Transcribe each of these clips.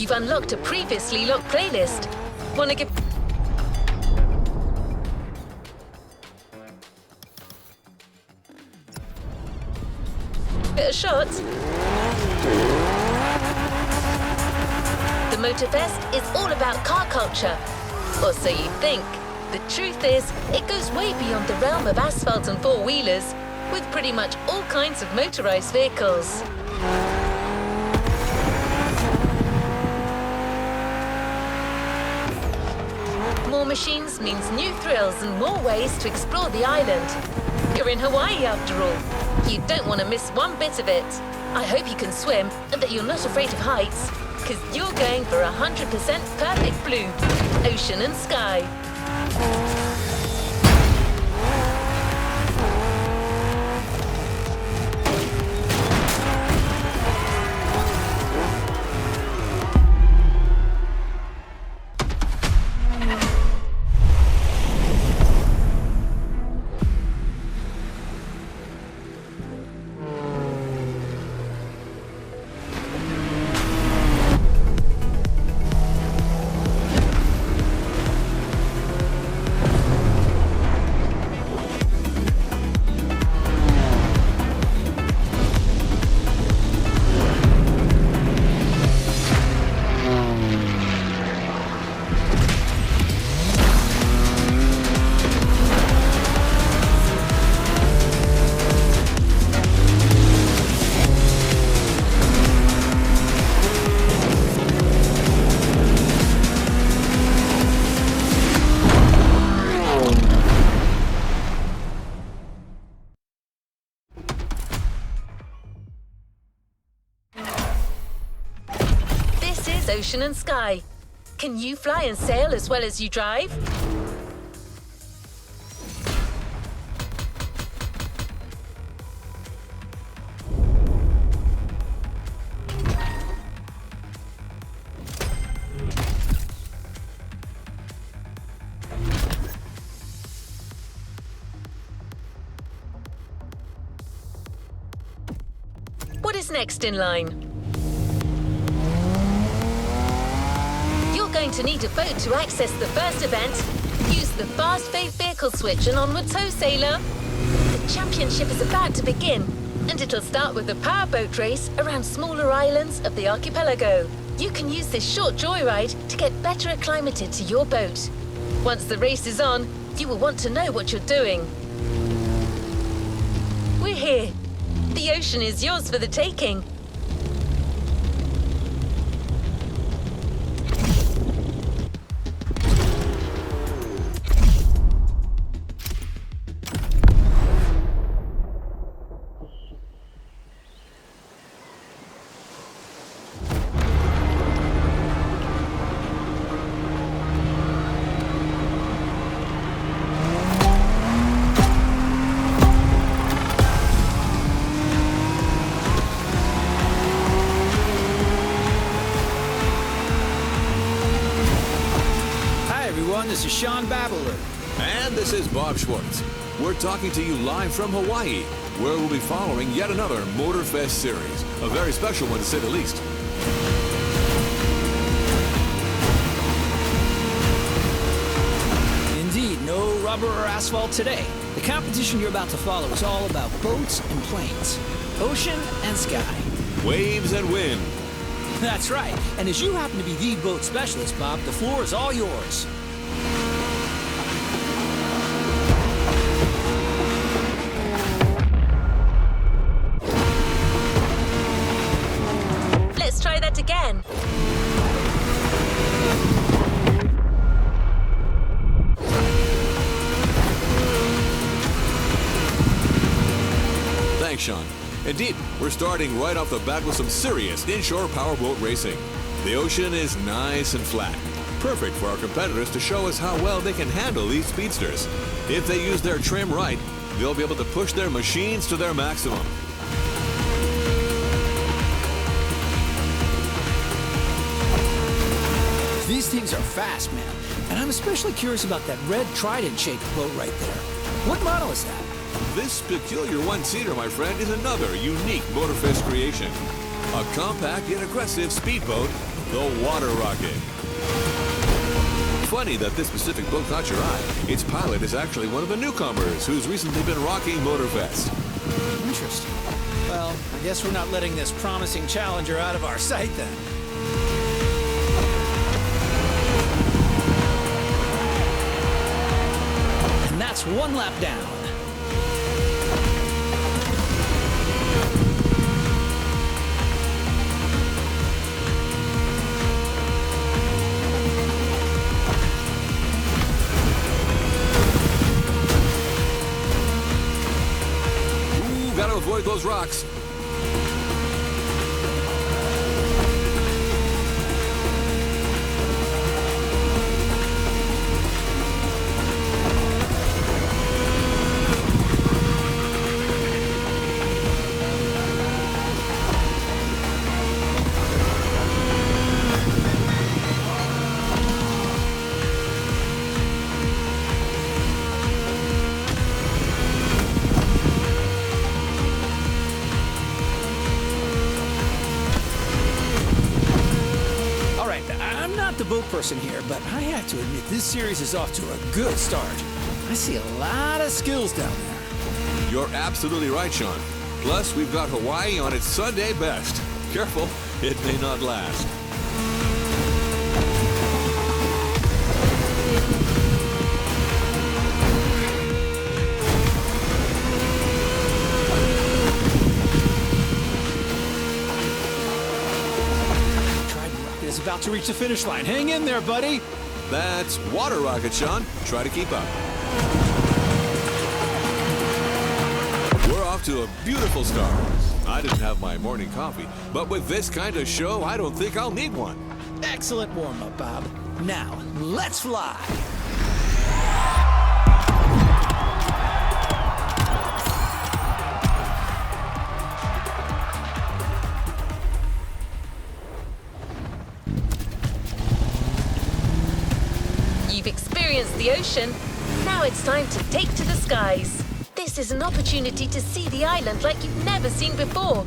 You've unlocked a previously locked playlist. Wanna give... bit of shot? The Motorfest is all about car culture. Or so you think. The truth is, it goes way beyond the realm of asphalt and four-wheelers, with pretty much all kinds of motorized vehicles. More machines means new thrills and more ways to explore the island. You're in Hawaii after all. You don't want to miss one bit of it. I hope you can swim and that you're not afraid of heights, because you're going for 100% perfect blue, ocean and sky. Ocean and sky. Can you fly and sail as well as you drive? What is next in line? Going to need a boat to access the first event. Use the fast fade vehicle switch and onwards ho, sailor. The championship is about to begin, and it'll start with a powerboat race around smaller islands of the archipelago. You can use this short joyride to get better acclimated to your boat. Once the race is on, you will want to know what you're doing. We're here. The ocean is yours for the taking. This is Sean Babbler. And this is Bob Schwartz. We're talking to you live from Hawaii, where we'll be following yet another Motorfest series. A very special one, to say the least. Indeed, no rubber or asphalt today. The competition you're about to follow is all about boats and planes, ocean and sky. Waves and wind. That's right. And as you happen to be the boat specialist, Bob, the floor is all yours. Let's try that again. Thanks, Sean. Indeed, we're starting right off the bat with some serious inshore powerboat racing. The ocean is nice and flat, perfect for our competitors to show us how well they can handle these speedsters. If they use their trim right, they'll be able to push their machines to their maximum. These things are fast, man. And I'm especially curious about that red Trident-shaped boat right there. What model is that? This peculiar one-seater, my friend, is another unique Motorfest creation. A compact yet aggressive speedboat the water rocket. Funny that this specific boat caught your eye. Its pilot is actually one of the newcomers who's recently been rocking Motorfest. Interesting. Well, I guess we're not letting this promising challenger out of our sight then. And that's one lap down. Gotta avoid those rocks. The boat person here, but I have to admit this series is off to a good start. I see a lot of skills down there. You're absolutely right, Sean. Plus, we've got Hawaii on its Sunday best. Careful, it may not last. About to reach the finish line. Hang in there, buddy. That's water rocket, Sean. Try to keep up. We're off to a beautiful start. I didn't have my morning coffee, but with this kind of show, I don't think I'll need one. Excellent warm-up, Bob. Now, let's fly. You've experienced the ocean. Now it's time to take to the skies. This is an opportunity to see the island like you've never seen before.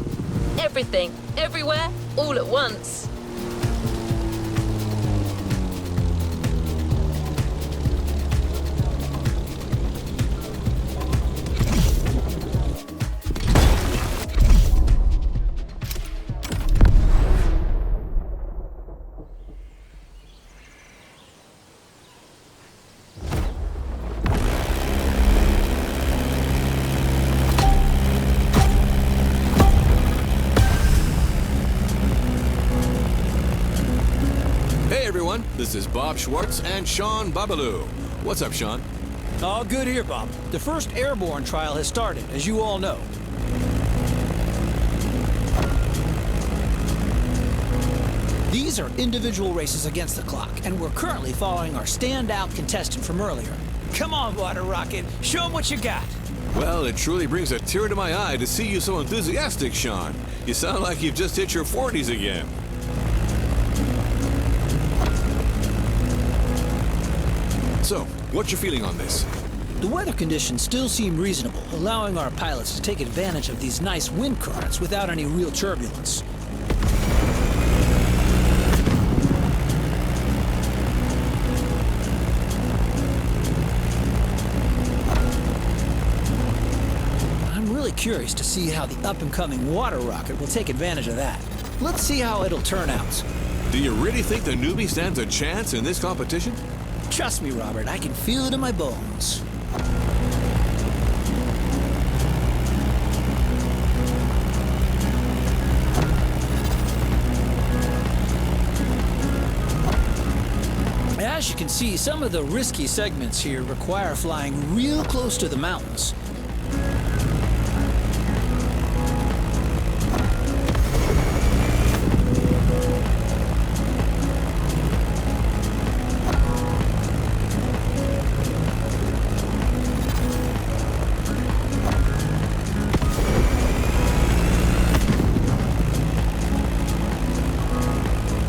Everything, everywhere, all at once. This is Bob Schwartz and Sean Babaloo. What's up, Sean? All good here, Bob. The first airborne trial has started, as you all know. These are individual races against the clock, and we're currently following our standout contestant from earlier. Come on, Water Rocket. Show them what you got. Well, it truly brings a tear to my eye to see you so enthusiastic, Sean. You sound like you've just hit your 40s again. So, what's your feeling on this? The weather conditions still seem reasonable, allowing our pilots to take advantage of these nice wind currents without any real turbulence. I'm really curious to see how the up-and-coming water rocket will take advantage of that. Let's see how it'll turn out. Do you really think the newbie stands a chance in this competition? Trust me, Robert, I can feel it in my bones. As you can see, some of the risky segments here require flying real close to the mountains.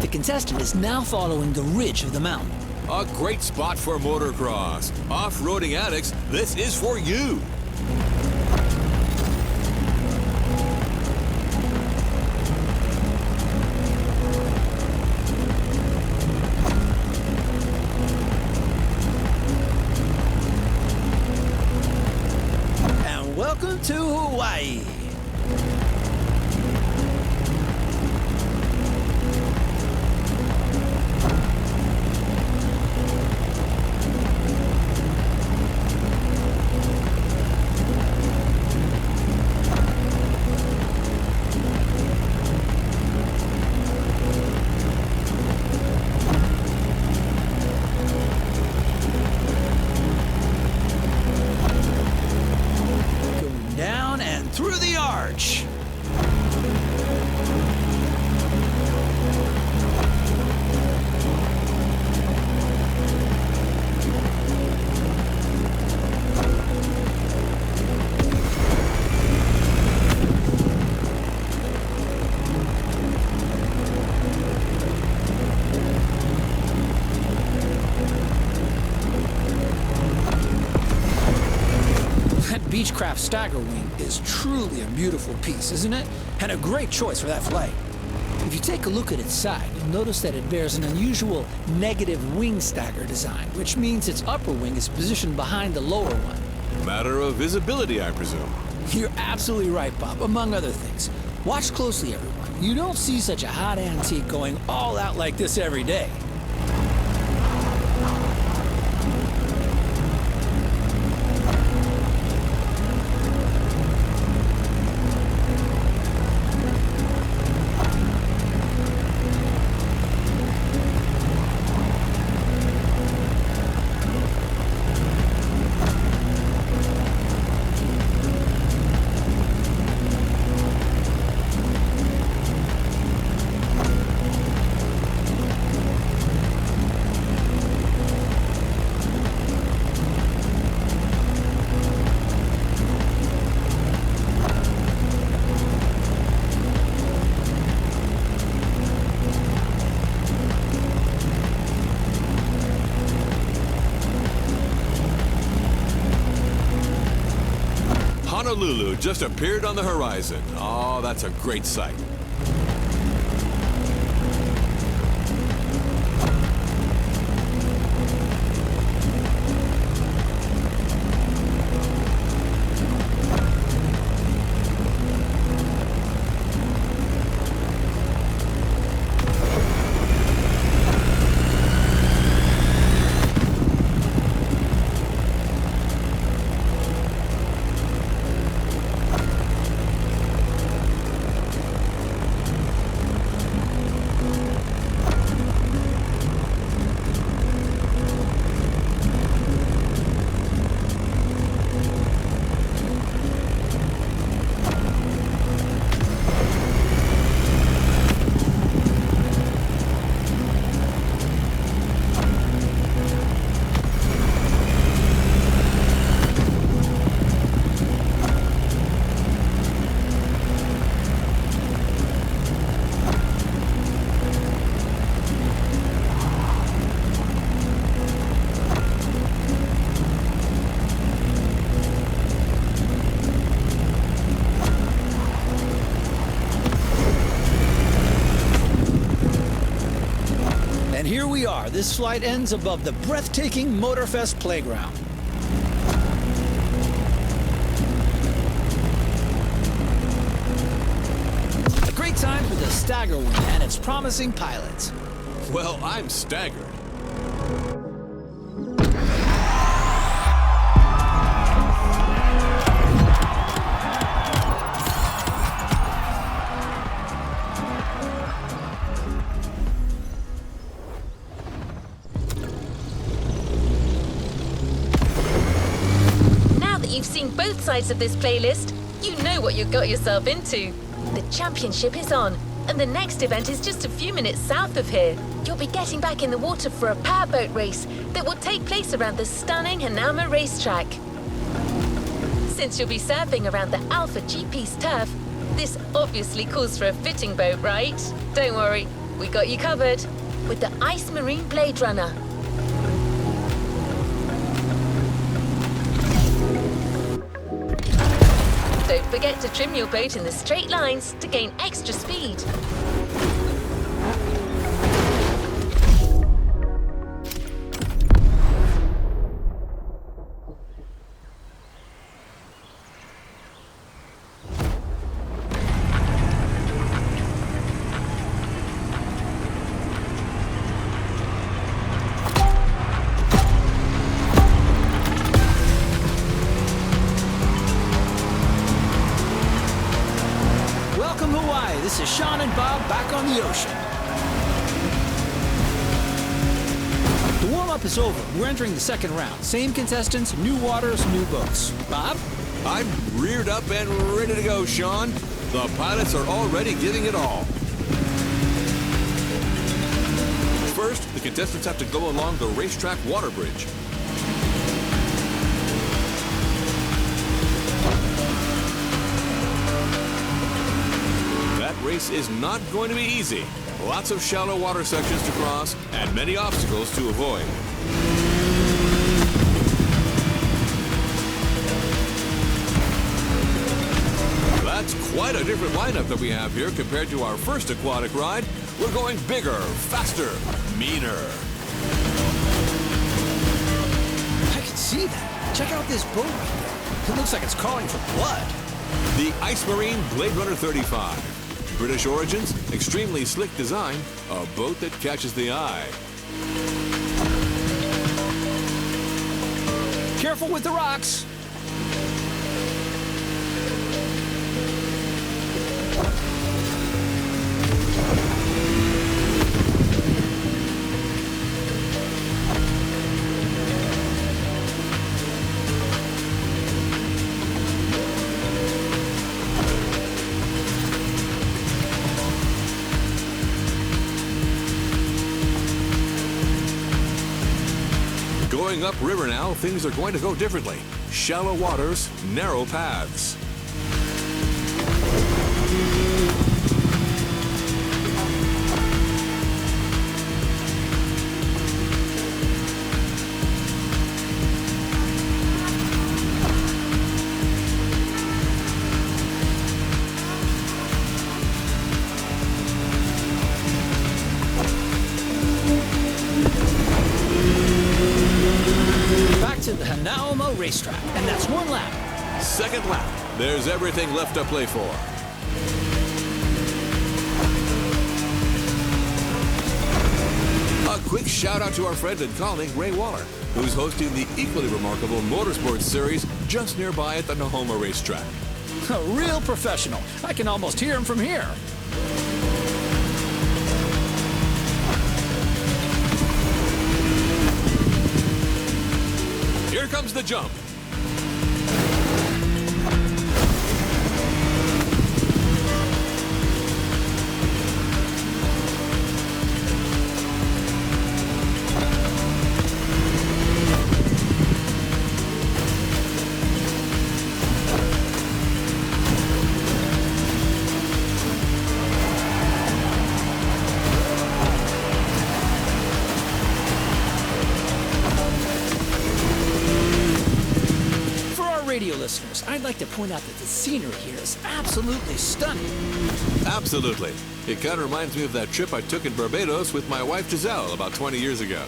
The contestant is now following the ridge of the mountain. A great spot for motocross. Off-roading addicts, this is for you. Welcome to Hawaii. Down and through the arch. Beechcraft Stagger Wing is truly a beautiful piece, isn't it? And a great choice for that flight. If you take a look at its side, you'll notice that it bears an unusual negative wing stagger design, which means its upper wing is positioned behind the lower one. Matter of visibility, I presume. You're absolutely right, Bob, among other things. Watch closely, everyone. You don't see such a hot antique going all out like this every day. Honolulu just appeared on the horizon. Oh, that's a great sight. And here we are. This flight ends above the breathtaking Motorfest playground. A great time for the Stagger Wing and its promising pilots. Well, I'm staggered. You've seen both sides of this playlist, you know what you got yourself into. The championship is on, and the next event is just a few minutes south of here. You'll be getting back in the water for a powerboat race that will take place around the stunning Hanama racetrack. Since you'll be surfing around the Alpha GP's turf, this obviously calls for a fitting boat, right? Don't worry, we got you covered with the Ice Marine Blade Runner. Don't forget to trim your boat in the straight lines to gain extra speed. this is Sean and Bob back on the ocean. The warm-up is over. We're entering the second round. Same contestants, new waters, new boats. Bob? I'm reared up and ready to go, Sean. The pilots are already giving it all. First, the contestants have to go along the racetrack water bridge. That race is not going to be easy. Lots of shallow water sections to cross and many obstacles to avoid. That's quite a different lineup that we have here compared to our first aquatic ride. We're going bigger, faster, meaner. I can see that. Check out this boat right there. It looks like it's calling for blood. The Ice Marine Blade Runner 35. British origins, extremely slick design, a boat that catches the eye. Careful with the rocks. Going upriver now, things are going to go differently. Shallow waters, narrow paths. To the Hanauma racetrack, and that's one lap. Second lap. There's everything left to play for. A quick shout out to our friend and colleague Ray Waller, who's hosting the equally remarkable Motorsports series just nearby at the Nahoma racetrack. A real professional. I can almost hear him from here. Here comes the jump. Radio listeners, I'd like to point out that the scenery here is absolutely stunning. Absolutely. It kind of reminds me of that trip I took in Barbados with my wife Giselle about 20 years ago.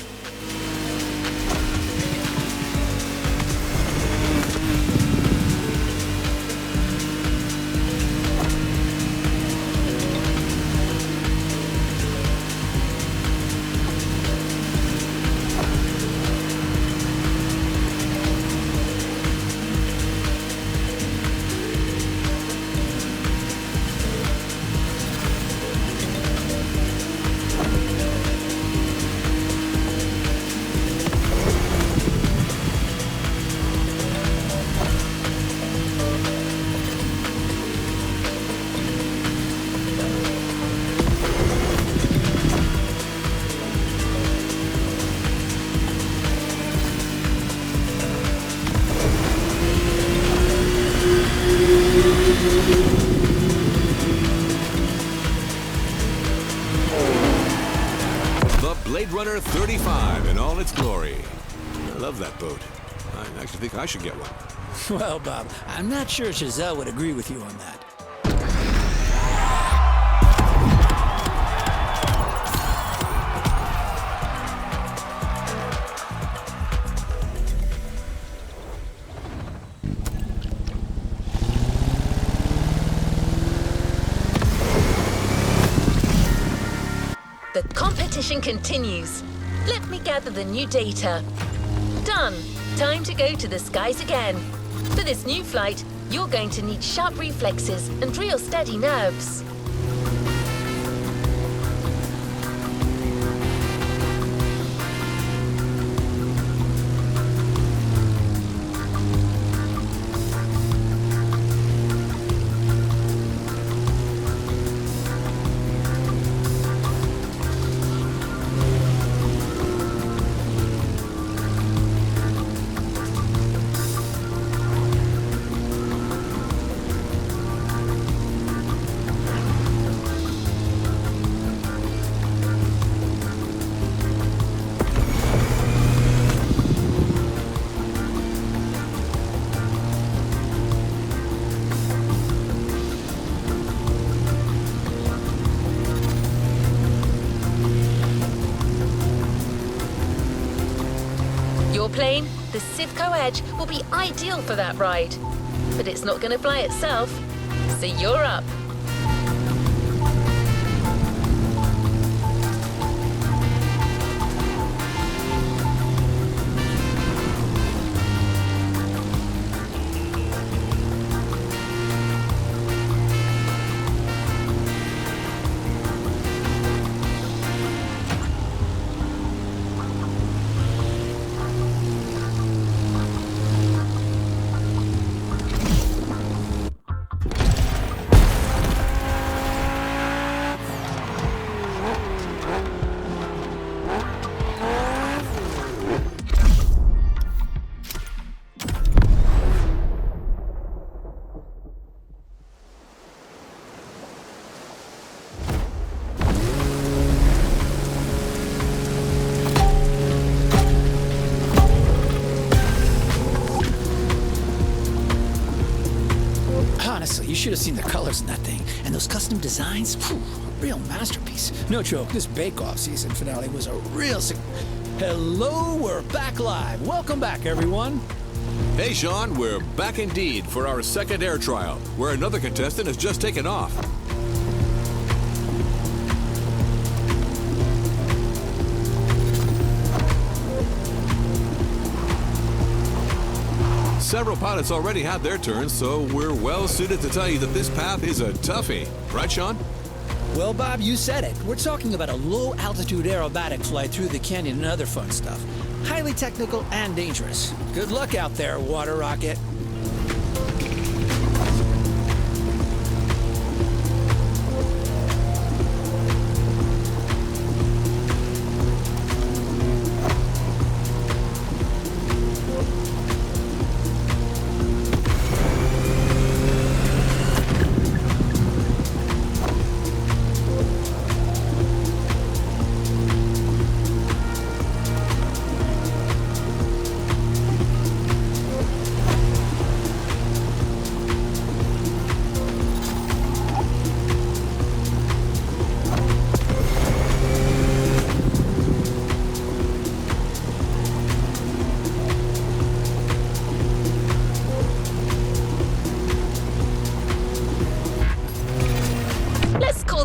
The Blade Runner 35 in all its glory. I love that boat. I actually think I should get one. Well, Bob, I'm not sure Giselle would agree with you on that. The competition continues. Let me gather the new data. Done. Time to go to the skies again. For this new flight, you're going to need sharp reflexes and real steady nerves. plane, the Civco Edge will be ideal for that ride. But it's not going to fly itself, so you're up. Honestly, you should have seen the colors in that thing. And those custom designs, phew, a real masterpiece. No joke, this Bake-Off season finale was a real... Hello, we're back live. Welcome back, everyone. Hey, Sean, we're back indeed for our second air trial, where another contestant has just taken off. Several pilots already had their turns, so we're well suited to tell you that this path is a toughie. Right, Sean? Well, Bob, you said it. We're talking about a low-altitude aerobatic flight through the canyon and other fun stuff. Highly technical and dangerous. Good luck out there, water rocket.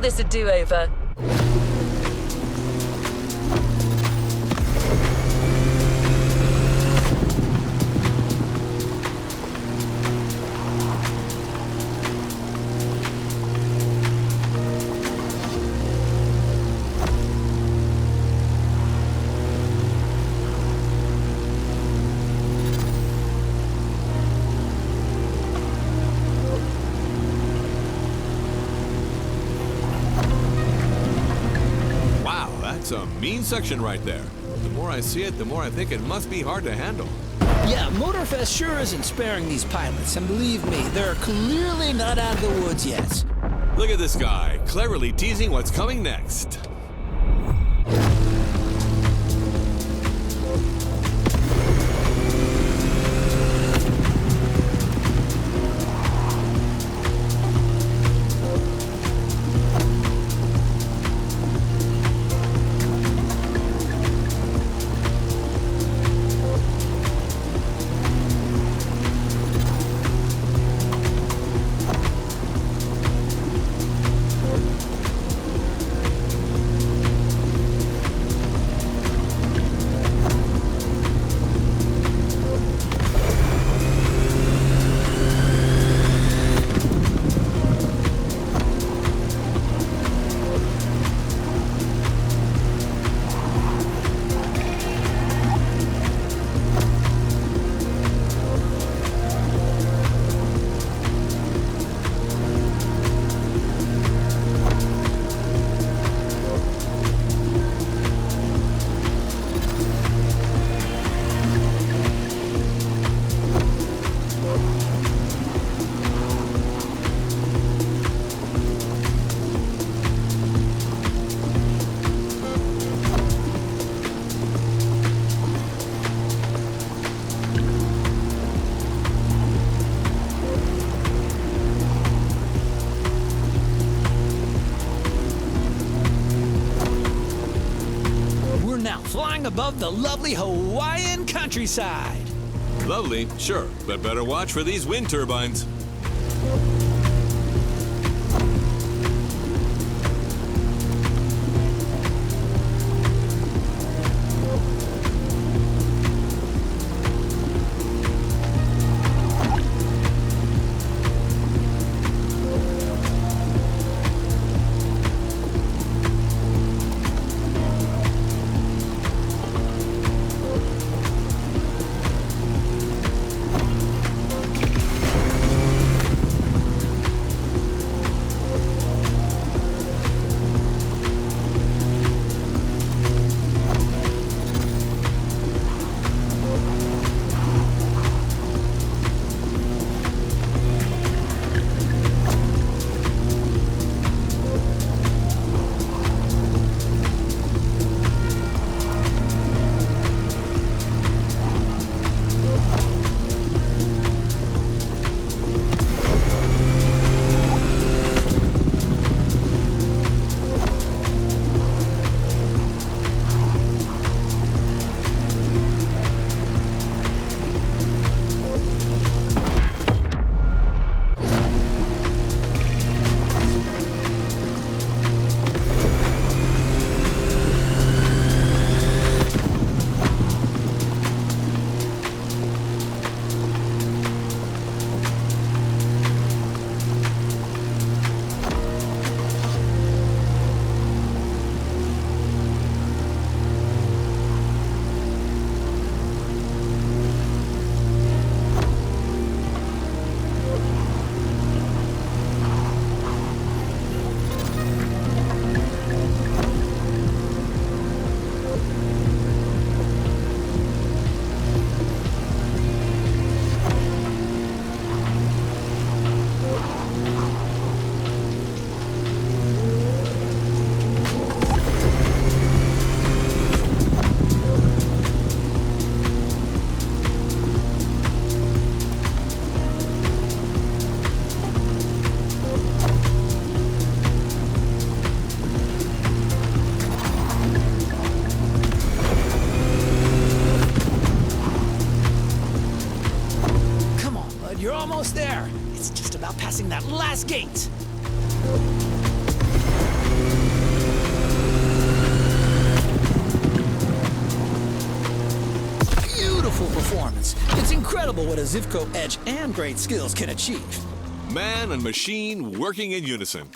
This a do-over. It's a mean section right there. The more I see it, the more I think it must be hard to handle. Yeah, Motorfest sure isn't sparing these pilots, and believe me, they're clearly not out of the woods yet. Look at this guy, cleverly teasing what's coming next. above the lovely Hawaiian countryside. Lovely, sure, but better watch for these wind turbines. You're almost there. It's just about passing that last gate. Beautiful performance. It's incredible what a Zivco edge and great skills can achieve. Man and machine working in unison.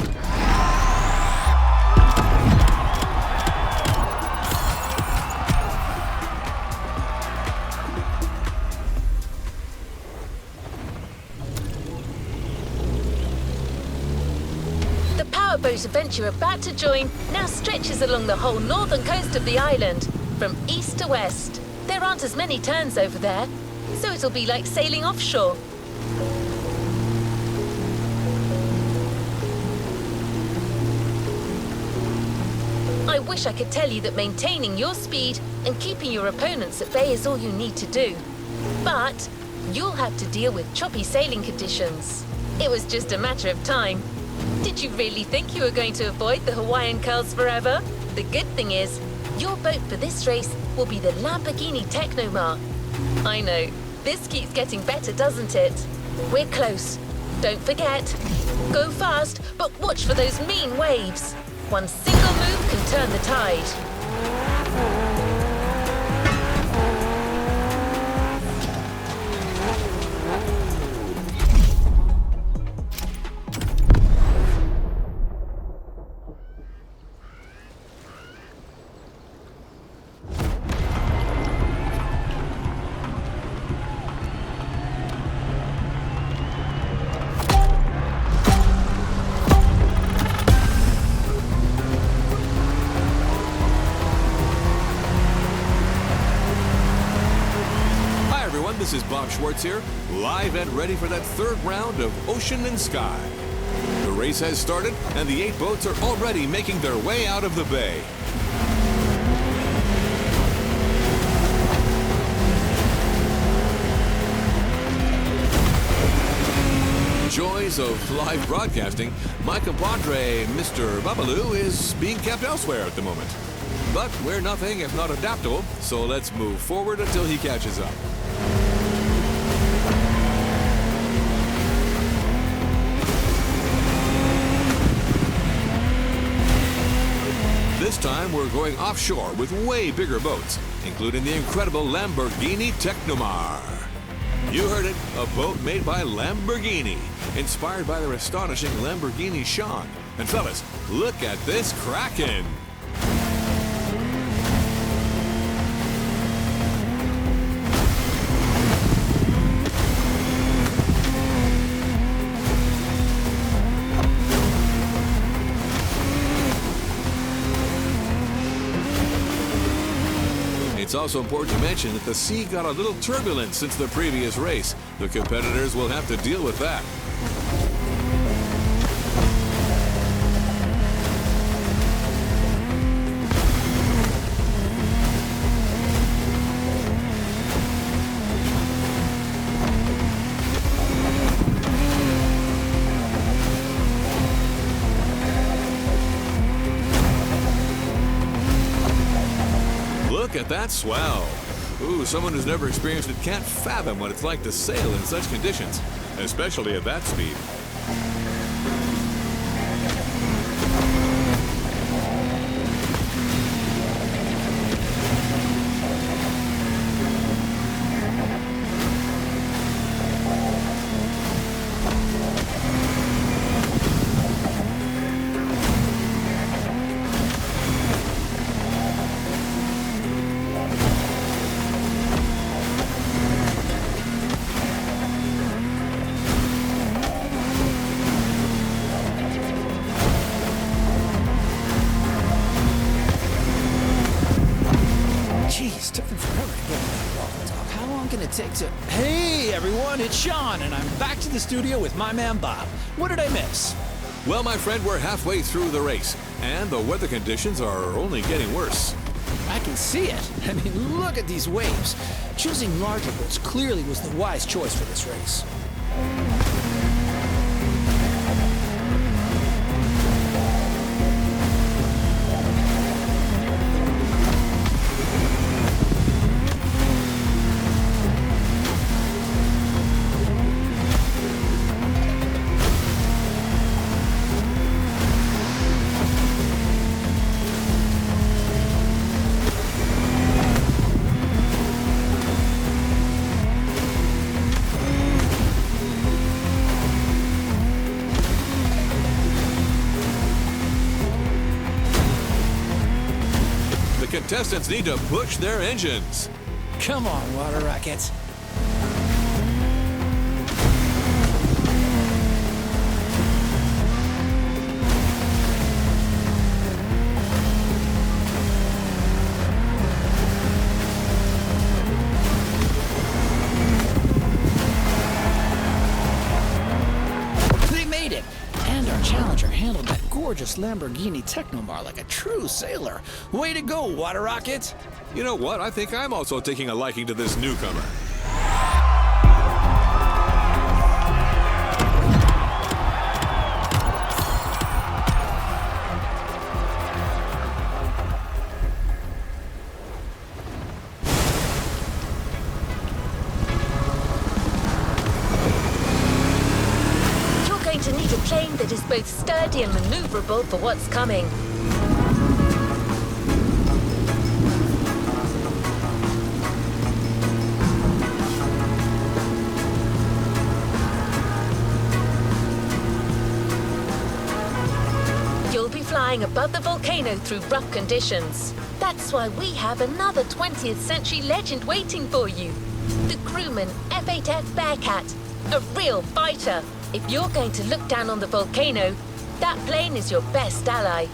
Boat event you're about to join now stretches along the whole northern coast of the island, from east to west. There aren't as many turns over there, so it'll be like sailing offshore. I wish I could tell you that maintaining your speed and keeping your opponents at bay is all you need to do. But you'll have to deal with choppy sailing conditions. It was just a matter of time. Did you really think you were going to avoid the Hawaiian curls forever? The good thing is, your boat for this race will be the Lamborghini Technomar. I know, this keeps getting better, doesn't it? We're close. Don't forget. Go fast, but watch for those mean waves. One single move can turn the tide. This is Bob Schwartz here, live and ready for that third round of Ocean and Sky. The race has started, and the 8 boats are already making their way out of the bay. Joys of live broadcasting, my compadre, Mr. Babalu, is being kept elsewhere at the moment. But we're nothing if not adaptable, so let's move forward until he catches up. This time we're going offshore with way bigger boats, including the incredible Lamborghini Technomar. You heard it, a boat made by Lamborghini, inspired by their astonishing Lamborghini Sean. And fellas, look at this Kraken! It's also important to mention that the sea got a little turbulent since the previous race. The competitors will have to deal with that. Look at that swell. Ooh, someone who's never experienced it can't fathom what it's like to sail in such conditions, especially at that speed. Jeez, took them forever to get to that walk-and-talk. How long can it take to... Hey, everyone, it's Sean, and I'm back to the studio with my man Bob. What did I miss? Well, my friend, we're halfway through the race, and the weather conditions are only getting worse. I can see it. I mean, look at these waves. Choosing larger boats clearly was the wise choice for this race. Contestants need to push their engines. Come on, water rockets. They made it! And our challenger handled that gorgeous Lamborghini Technomar like a true sailor. Way to go, water rocket! You know what? I think I'm also taking a liking to this newcomer. You're going to need a plane that is both sturdy and maneuverable for what's coming. You'll be flying above the volcano through rough conditions. That's why we have another 20th century legend waiting for you. The crewman F-8F Bearcat, a real fighter. If you're going to look down on the volcano, that plane is your best ally.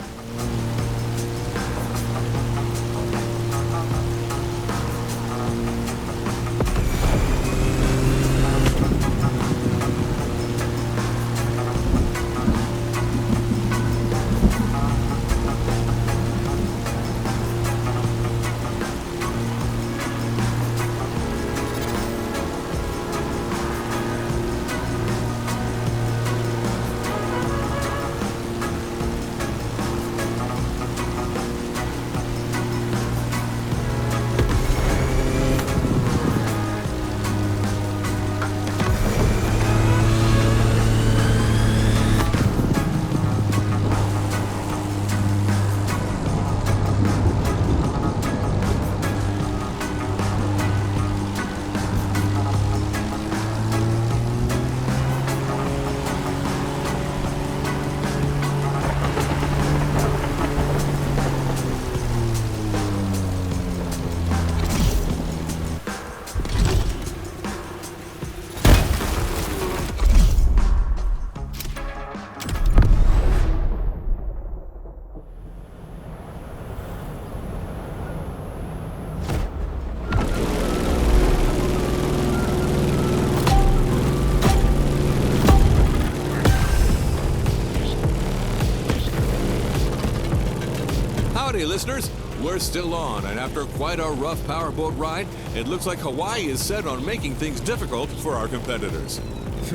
listeners, we're still on, and after quite a rough powerboat ride, it looks like Hawaii is set on making things difficult for our competitors.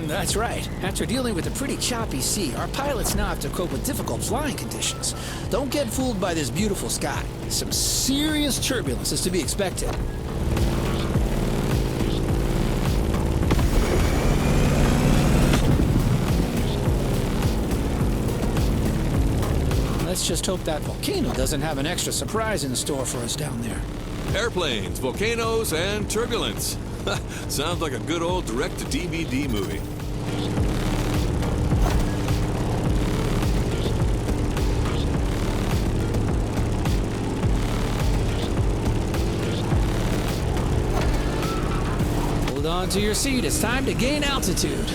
That's right. After dealing with a pretty choppy sea, our pilots now have to cope with difficult flying conditions. Don't get fooled by this beautiful sky. Some serious turbulence is to be expected. Let's just hope that volcano doesn't have an extra surprise in store for us down there. Airplanes, volcanoes, and turbulence. Sounds like a good old direct-to-DVD movie. Hold on to your seat. It's time to gain altitude.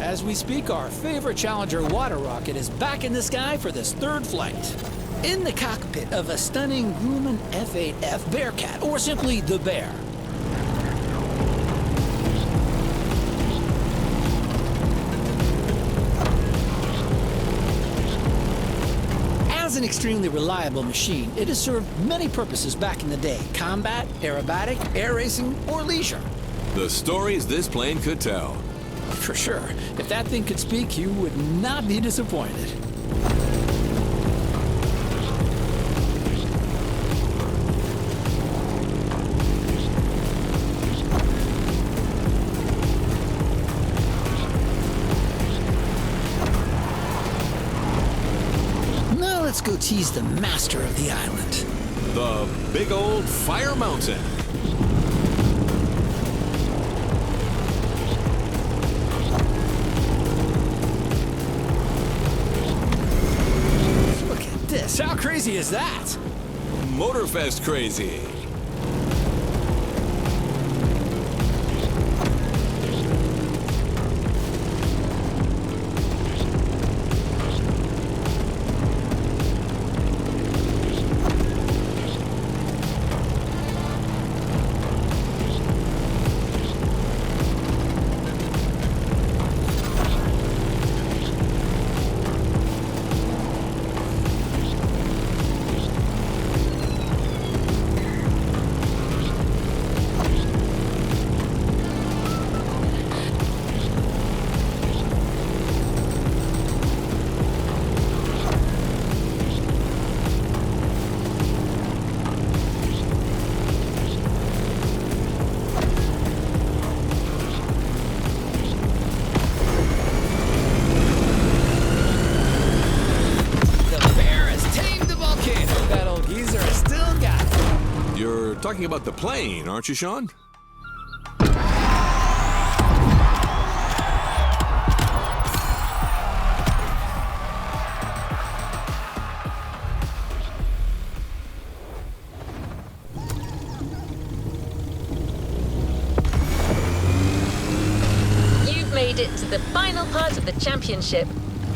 As we speak, our favorite Challenger water rocket is back in the sky for this third flight. In the cockpit of a stunning Grumman F-8F Bearcat, or simply the Bear. As an extremely reliable machine, it has served many purposes back in the day: combat, aerobatic, air racing, or leisure. The stories this plane could tell. For sure. If that thing could speak, you would not be disappointed. Now let's go tease the master of the island. The big old Fire Mountain. How crazy is that? Motorfest crazy. Talking about the plane, aren't you, Sean? You've made it to the final part of the championship.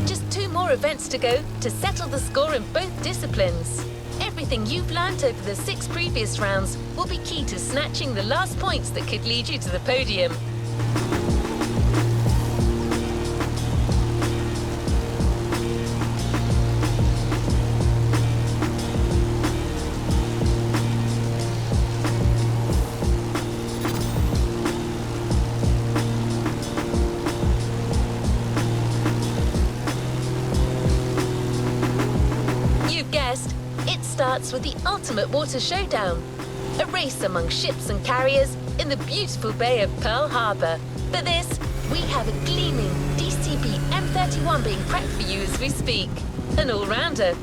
Just 2 more events to go to settle the score in both disciplines. Everything you've learnt over the 6 previous rounds will be key to snatching the last points that could lead you to the podium. You've guessed. It starts with the ultimate water showdown, a race among ships and carriers in the beautiful Bay of Pearl Harbor. For this, we have a gleaming DCB M31 being prepped for you as we speak. An all-rounder,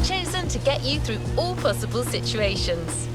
chosen to get you through all possible situations.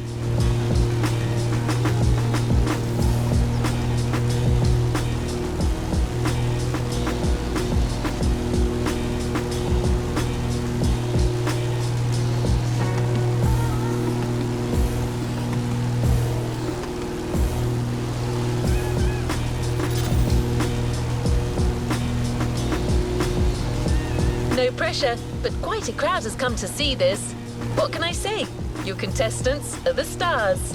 pressure, but quite a crowd has come to see this. What can I say? Your contestants are the stars.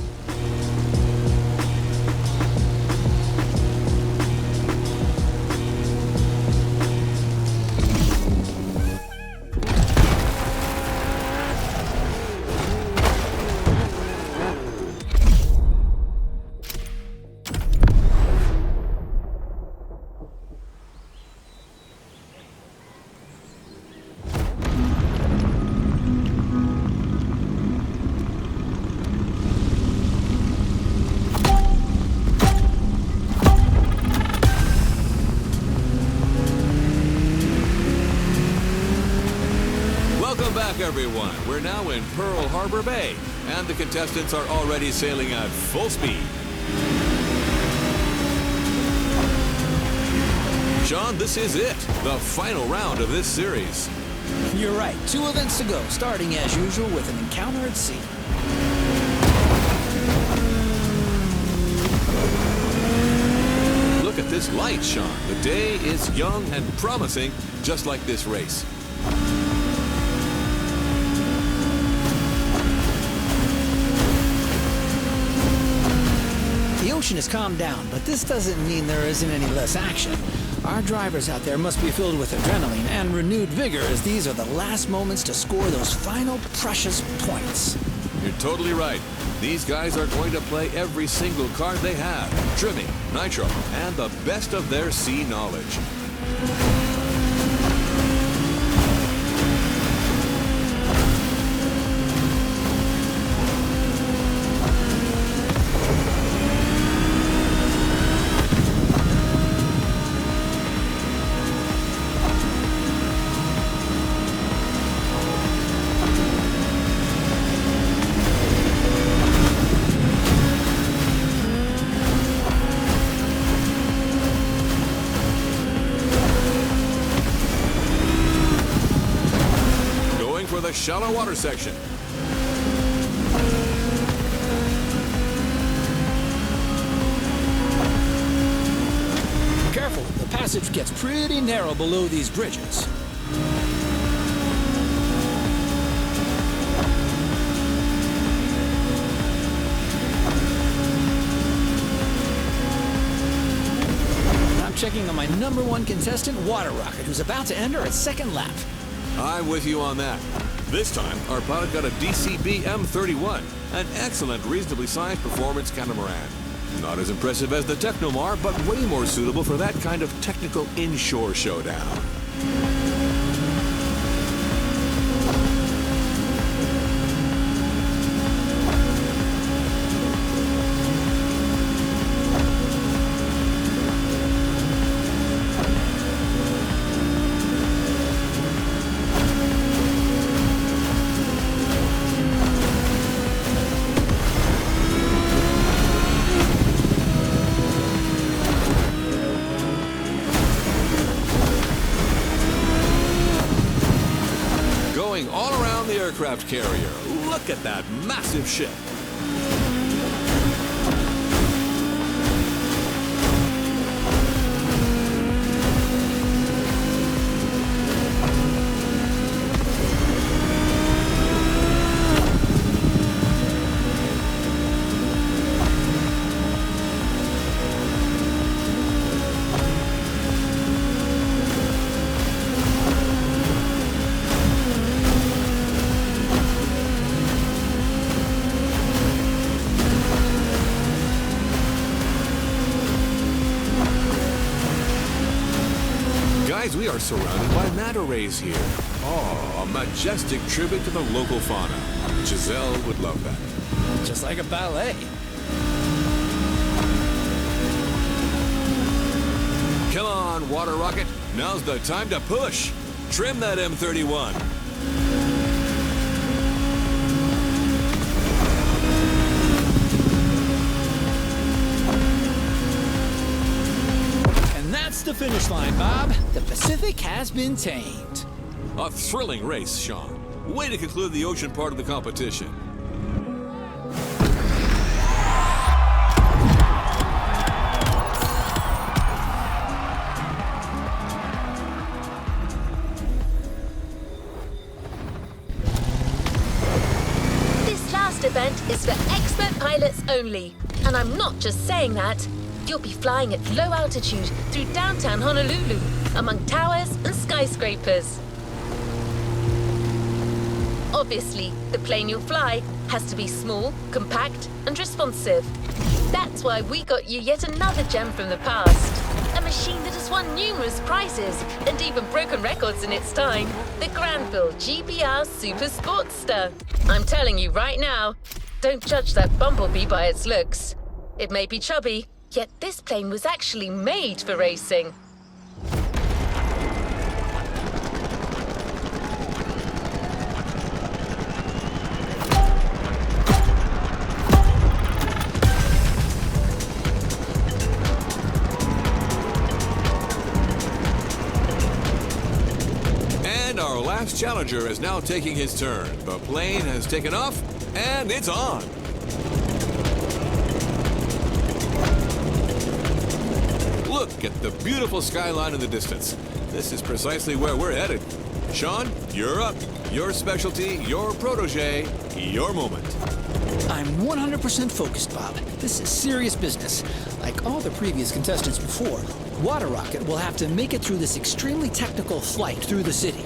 Welcome back, everyone. We're now in Pearl Harbor Bay, and the contestants are already sailing at full speed. Sean, this is it, the final round of this series. You're right. 2 events to go, starting as usual with an encounter at sea. Look at this light, Sean. The day is young and promising, just like this race. The ocean has calmed down, but this doesn't mean there isn't any less action. Our drivers out there must be filled with adrenaline and renewed vigor, as these are the last moments to score those final precious points. You're totally right. These guys are going to play every single card they have, trimming, nitro, and the best of their sea knowledge. For the shallow water section. Careful, the passage gets pretty narrow below these bridges. I'm checking on my #1 contestant, Water Rocket, who's about to enter its second lap. I'm with you on that. This time, our pilot got a DCB M31, an excellent, reasonably sized performance catamaran. Not as impressive as the Technomar, but way more suitable for that kind of technical inshore showdown. All around the aircraft carrier. Look at that massive ship. Guys, we are surrounded by manta rays here. Oh, a majestic tribute to the local fauna. Giselle would love that. Just like a ballet. Come on, Water Rocket. Now's the time to push. Trim that M31. That's the finish line, Bob. The Pacific has been tamed. A thrilling race, Sean. Way to conclude the ocean part of the competition. only. And I'm not just saying that. You'll be flying at low altitude through downtown Honolulu, among towers and skyscrapers. Obviously, the plane you'll fly has to be small, compact, and responsive. That's why we got you yet another gem from the past. A machine that has won numerous prizes and even broken records in its time. The Granville GBR Super Sportster. I'm telling you right now, don't judge that bumblebee by its looks. It may be chubby, yet this plane was actually made for racing. Our last challenger is now taking his turn. The plane has taken off, and it's on. Look at the beautiful skyline in the distance. This is precisely where we're headed. Sean, you're up. Your specialty, your protege, your moment. I'm 100% focused, Bob. This is serious business. Like all the previous contestants before, Water Rocket will have to make it through this extremely technical flight through the city.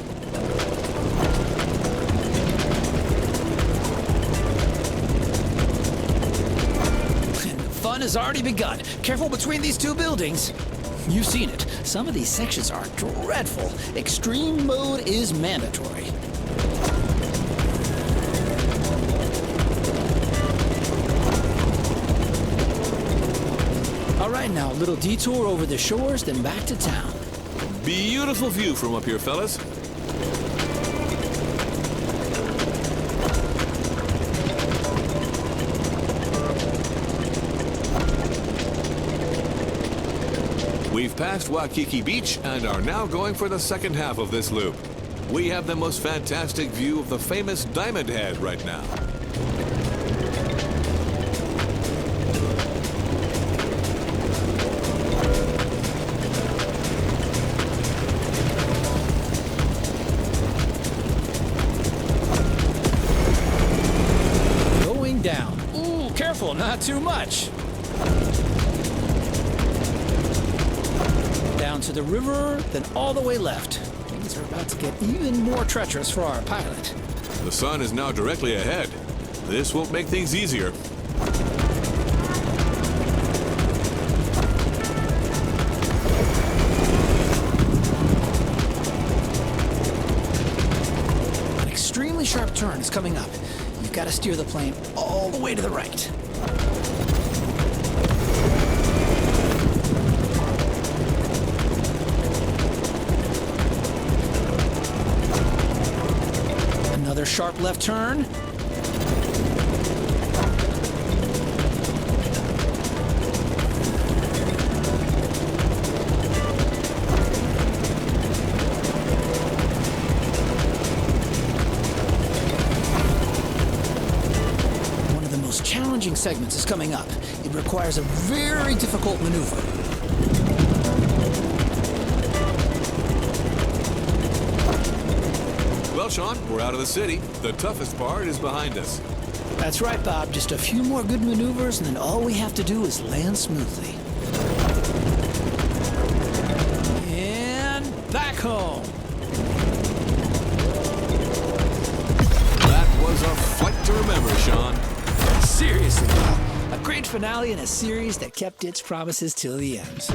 Fun has already begun. Careful between these two buildings. You've seen it. Some of these sections are dreadful. Extreme mode is mandatory. All right, now a little detour over the shores, then back to town. Beautiful view from up here, fellas. We've passed Waikiki Beach and are now going for the second half of this loop. We have the most fantastic view of the famous Diamond Head right now. Going down. Ooh, careful, not too much. Down to the river, then all the way left. Things are about to get even more treacherous for our pilot. The sun is now directly ahead. This won't make things easier. An extremely sharp turn is coming up. You've got to steer the plane all the way to the right. Another sharp left turn. One of the most challenging segments is coming up. It requires a very difficult maneuver. Well, Sean, we're out of the city. The toughest part is behind us. That's right, Bob. Just a few more good maneuvers, and then all we have to do is land smoothly. And back home. That was a flight to remember, Sean. Seriously, Bob. A great finale in a series that kept its promises till the end.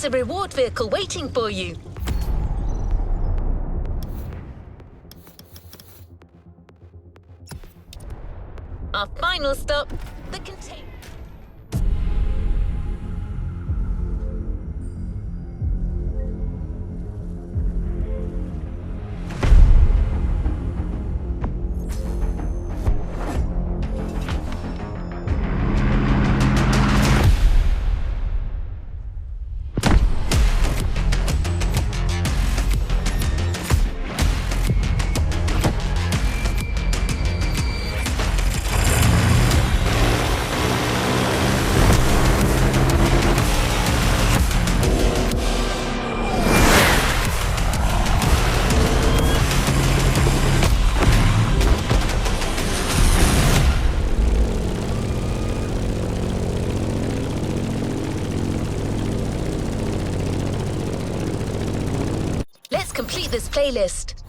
There's a reward vehicle waiting for you. Our final stop, the container. Let's complete this playlist.